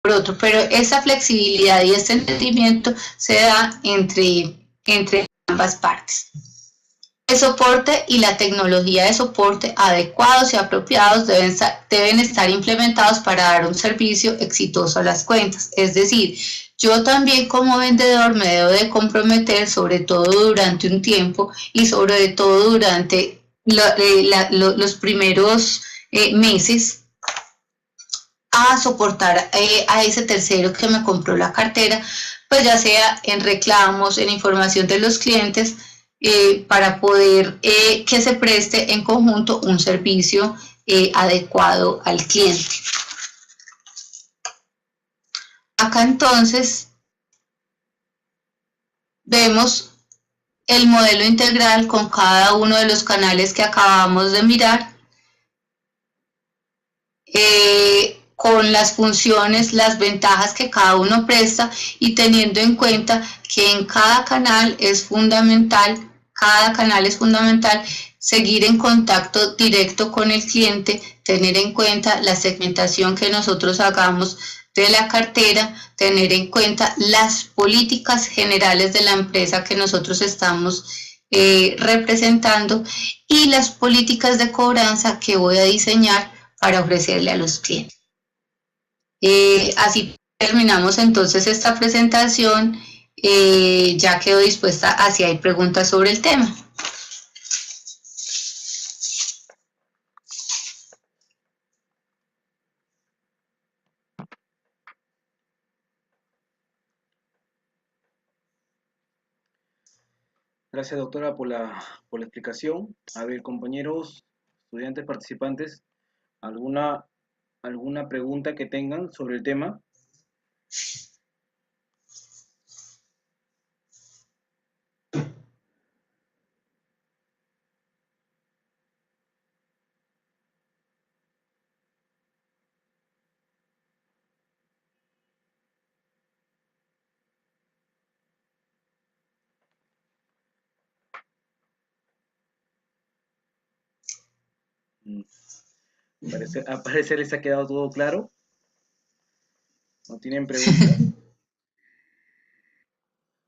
por otro, pero esa flexibilidad y ese entendimiento se da entre ambas partes. El soporte y la tecnología de soporte adecuados y apropiados deben estar implementados para dar un servicio exitoso a las cuentas. Es decir, yo también como vendedor me debo de comprometer, sobre todo durante un tiempo y sobre todo durante los primeros meses, a soportar a ese tercero que me compró la cartera, pues ya sea en reclamos, en información de los clientes, para poder que se preste en conjunto un servicio adecuado al cliente. Acá entonces vemos el modelo integral con cada uno de los canales que acabamos de mirar, con las funciones, las ventajas que cada uno presta y teniendo en cuenta que en cada canal es fundamental seguir en contacto directo con el cliente, tener en cuenta la segmentación que nosotros hagamos de la cartera, tener en cuenta las políticas generales de la empresa que nosotros estamos representando y las políticas de cobranza que voy a diseñar para ofrecerle a los clientes. Así terminamos entonces esta presentación. Ya quedo dispuesta a si hay preguntas sobre el tema. Gracias, doctora, por la explicación. A ver, compañeros, estudiantes, participantes, ¿alguna pregunta que tengan sobre el tema? Al parecer les ha quedado todo claro. ¿No tienen preguntas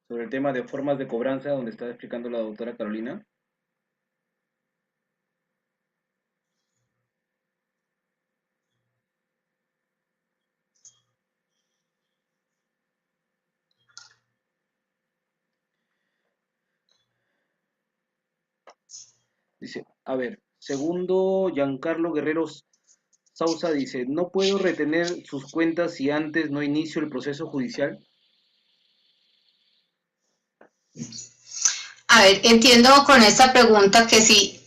sobre el tema de formas de cobranza donde está explicando la doctora Carolina? Dice, a ver, segundo Giancarlo Guerreros Sousa dice, ¿no puedo retener sus cuentas si antes no inicio el proceso judicial? A ver, entiendo con esta pregunta que si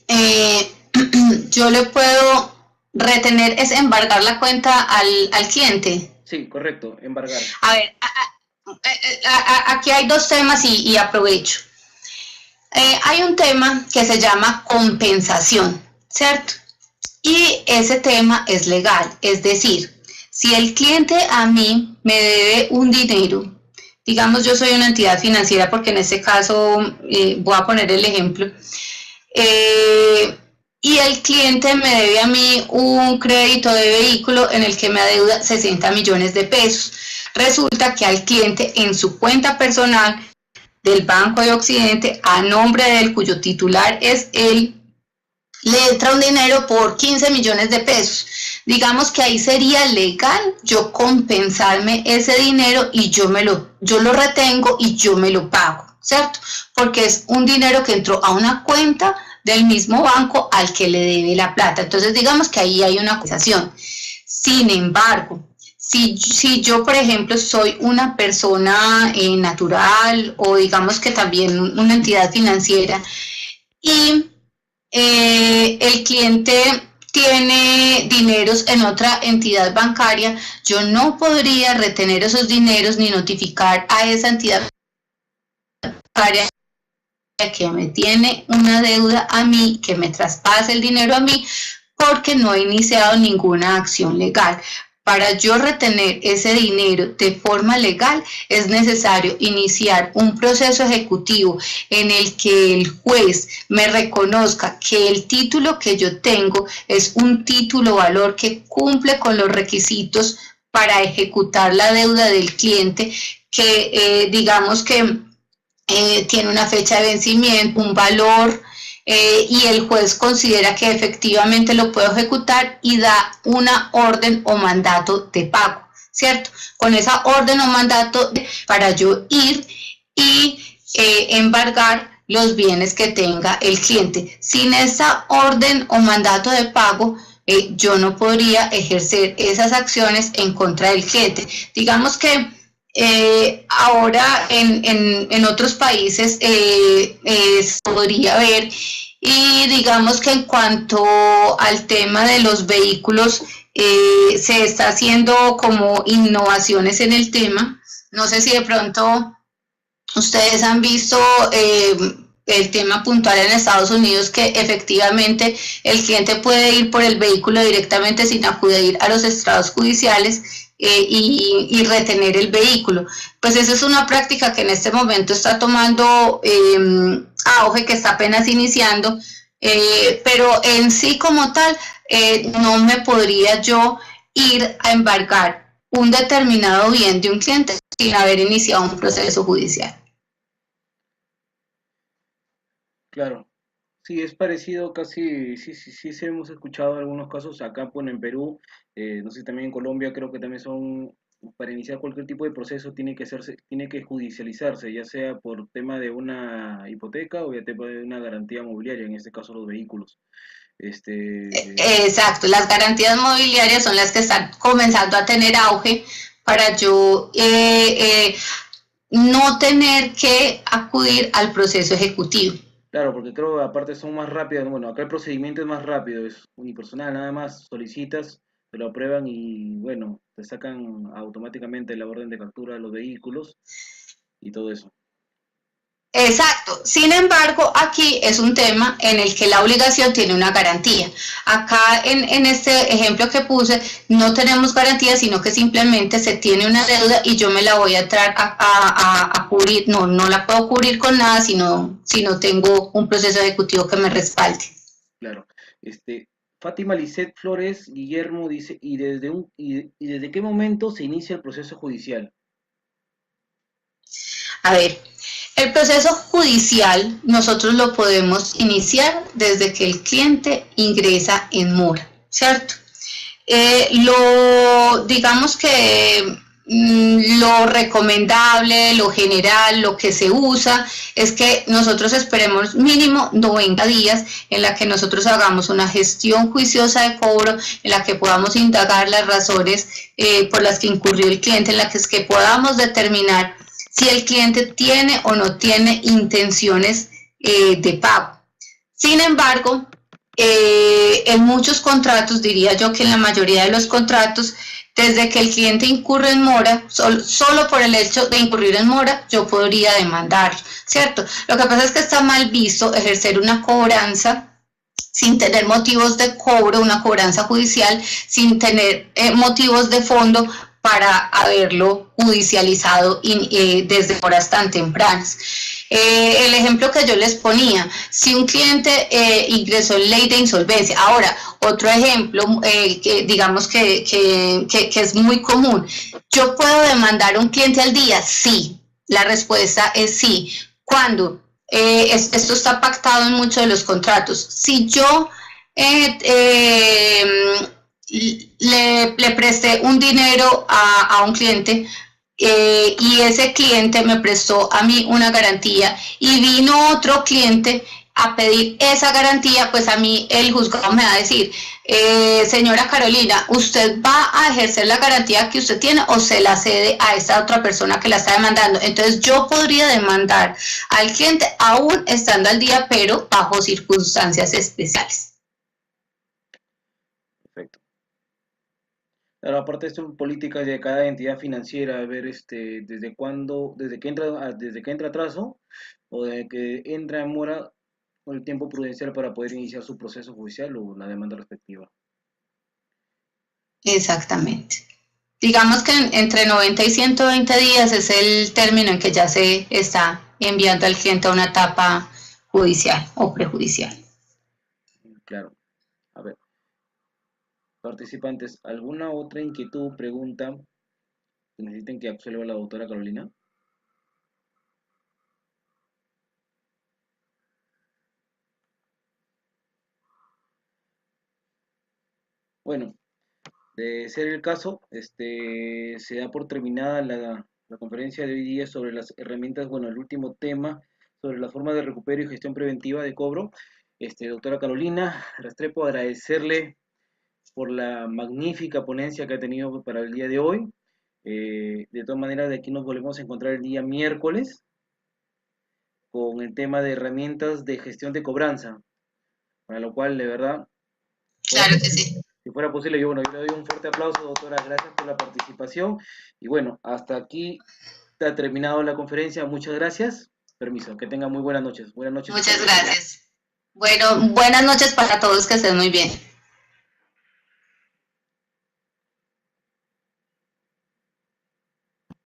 yo le puedo retener, es embargar la cuenta al cliente. Sí, correcto, embargar. A ver, aquí hay dos temas y aprovecho. Hay un tema que se llama compensación, ¿cierto? Y ese tema es legal, es decir, si el cliente a mí me debe un dinero, digamos yo soy una entidad financiera porque en este caso voy a poner el ejemplo, y el cliente me debe a mí un crédito de vehículo en el que me adeuda 60 millones de pesos. Resulta que al cliente en su cuenta personal del Banco de Occidente, a nombre del cuyo titular es él, le entra un dinero por 15 millones de pesos. Digamos que ahí sería legal yo compensarme ese dinero y yo lo retengo y yo me lo pago, ¿cierto? Porque es un dinero que entró a una cuenta del mismo banco al que le debe la plata. Entonces digamos que ahí hay una compensación. Sin embargo, si yo, por ejemplo, soy una persona natural o digamos que también una entidad financiera y el cliente tiene dineros en otra entidad bancaria, yo no podría retener esos dineros ni notificar a esa entidad bancaria que me tiene una deuda a mí, que me traspase el dinero a mí, porque no he iniciado ninguna acción legal. Para yo retener ese dinero de forma legal es necesario iniciar un proceso ejecutivo en el que el juez me reconozca que el título que yo tengo es un título valor que cumple con los requisitos para ejecutar la deuda del cliente que digamos que tiene una fecha de vencimiento, un valor, y el juez considera que efectivamente lo puede ejecutar y da una orden o mandato de pago, ¿cierto? Con esa orden o mandato para yo ir y embargar los bienes que tenga el cliente. Sin esa orden o mandato de pago, yo no podría ejercer esas acciones en contra del cliente. Digamos que ahora en otros países se podría ver, y digamos que en cuanto al tema de los vehículos, se está haciendo como innovaciones en el tema. No sé si de pronto ustedes han visto el tema puntual en Estados Unidos, que efectivamente el cliente puede ir por el vehículo directamente sin acudir a los estrados judiciales y retener el vehículo. Pues esa es una práctica que en este momento está tomando auge, que está apenas iniciando, pero en sí como tal no me podría yo ir a embargar un determinado bien de un cliente sin haber iniciado un proceso judicial. Claro, sí, es parecido casi, sí hemos escuchado algunos casos acá, pues en Perú, no sé, también en Colombia creo que también son, para iniciar cualquier tipo de proceso tiene que hacerse, tiene que judicializarse, ya sea por tema de una hipoteca o ya tema de una garantía mobiliaria, en este caso los vehículos. Exacto, las garantías mobiliarias son las que están comenzando a tener auge para yo no tener que acudir al proceso ejecutivo. Claro, porque creo que aparte son más rápidas. Bueno, acá el procedimiento es más rápido, es unipersonal, nada más solicitas, te lo aprueban y bueno, te sacan automáticamente la orden de captura de los vehículos y todo eso. Exacto. Sin embargo, aquí es un tema en el que la obligación tiene una garantía. Acá en este ejemplo que puse, no tenemos garantía, sino que simplemente se tiene una deuda y yo me la voy a traer a cubrir. No, no la puedo cubrir con nada si no tengo un proceso ejecutivo que me respalde. Claro. Fátima Lisset Flores Guillermo dice, ¿y desde qué momento se inicia el proceso judicial? A ver, el proceso judicial nosotros lo podemos iniciar desde que el cliente ingresa en mora, ¿cierto? Digamos que lo recomendable, lo general, lo que se usa es que nosotros esperemos mínimo 90 días en la que nosotros hagamos una gestión juiciosa de cobro, en la que podamos indagar las razones por las que incurrió el cliente, en la que podamos determinar si el cliente tiene o no tiene intenciones de pago. Sin embargo, en muchos contratos, diría yo que en la mayoría de los contratos, desde que el cliente incurre en mora, solo por el hecho de incurrir en mora, yo podría demandar, ¿cierto? Lo que pasa es que está mal visto ejercer una cobranza sin tener motivos de cobro, una cobranza judicial, sin tener motivos de fondo para haberlo judicializado desde horas tan tempranas. El ejemplo que yo les ponía, si un cliente ingresó en ley de insolvencia, ahora otro ejemplo que digamos que es muy común, ¿yo puedo demandar a un cliente al día? Sí, la respuesta es sí. ¿Cuándo? Esto está pactado en muchos de los contratos. Si yo le presté un dinero a un cliente y ese cliente me prestó a mí una garantía y vino otro cliente a pedir esa garantía, pues a mí el juzgado me va a decir, señora Carolina, ¿usted va a ejercer la garantía que usted tiene o se la cede a esta otra persona que la está demandando? Entonces yo podría demandar al cliente aún estando al día, pero bajo circunstancias especiales. Perfecto. Claro, aparte esto es políticas de cada entidad financiera, a ver desde cuándo, desde que entra atraso o desde que entra en mora o el tiempo prudencial para poder iniciar su proceso judicial o la demanda respectiva. Exactamente. Digamos que entre 90 y 120 días es el término en que ya se está enviando al cliente a una etapa judicial o prejudicial. Claro. A ver. participantes, ¿alguna otra inquietud, pregunta que necesiten que absuelva la doctora Carolina? Bueno, de ser el caso, se da por terminada la conferencia de hoy día sobre las herramientas, bueno, el último tema sobre la forma de recupero y gestión preventiva de cobro. Doctora Carolina Restrepo, agradecerle por la magnífica ponencia que ha tenido para el día de hoy. De todas maneras, de aquí nos volvemos a encontrar el día miércoles con el tema de herramientas de gestión de cobranza, para lo cual, de verdad, Claro que sí. si fuera posible, yo le doy un fuerte aplauso, doctora, gracias por la participación. Y bueno, hasta aquí ha terminado la conferencia, muchas gracias. Permiso, que tengan muy buenas noches. Buenas noches. Muchas gracias. Bueno, buenas noches para todos, que estén muy bien.